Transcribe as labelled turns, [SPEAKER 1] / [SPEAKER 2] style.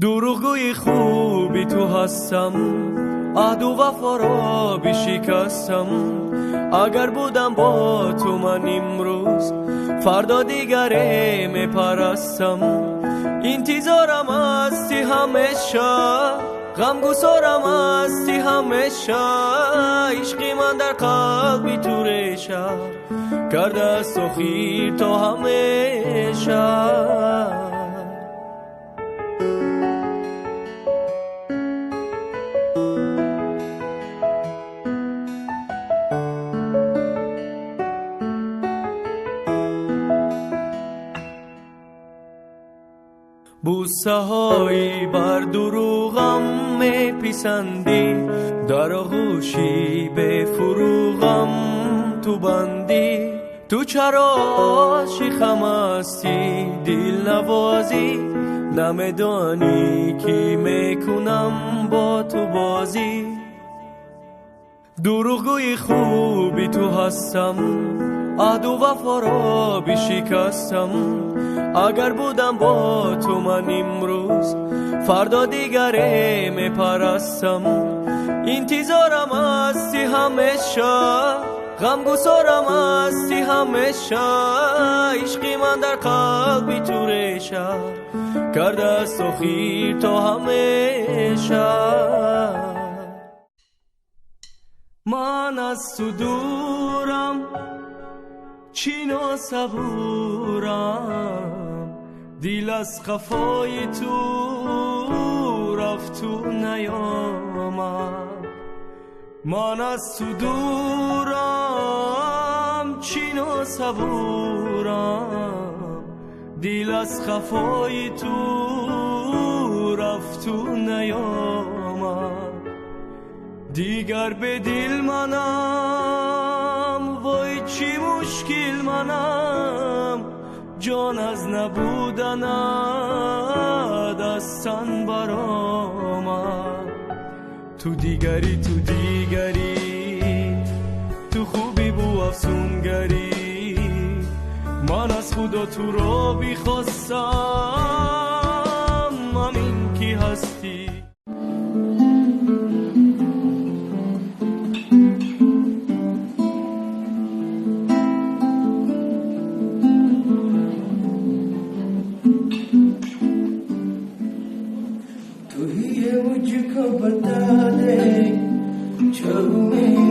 [SPEAKER 1] دروغگوی خوبی تو هستم، عهد و وفا را بشکستم. اگر بودم با تو من امروز، فردا دیگره میپرستم. انتظارم هستی همیشه، غمگسارم هستی همیشه. عشقی من در قلبی تو ریشه کرده است و خیر تا همیشه. بوسه هایی بر دروغم میپسندی، در آغوشی به فروغم تو بندی. تو چرا عاشقم هستی دل نوازی، نمیدانی که میکنم با تو بازی. دروغگوی خوبی تو هستم، عهد و وفا را بشکستم. اگر بودم با تو من امروز، فردا دیگره میپرستم. انتظارم هستی همیشه، غمگسارم هستی همیشه. عشقی من در قلبی تو ریشه کرده است و خیر تا همیشه. من از تو دورم چین و صبورم، دل از خفای تو رفت و نیامد. من از تو دورم چین و صبورم، دل از خفای تو رفت و نیامد. دیگر به دل منم، وای چی مشکل منم. جان از نبودن دستان برآمد. تو دیگری تو دیگری، تو خوبی بو افسونگری. من از خدا تو را بخواستم، همین کی هستی.
[SPEAKER 2] मुझको बता दे जो मैं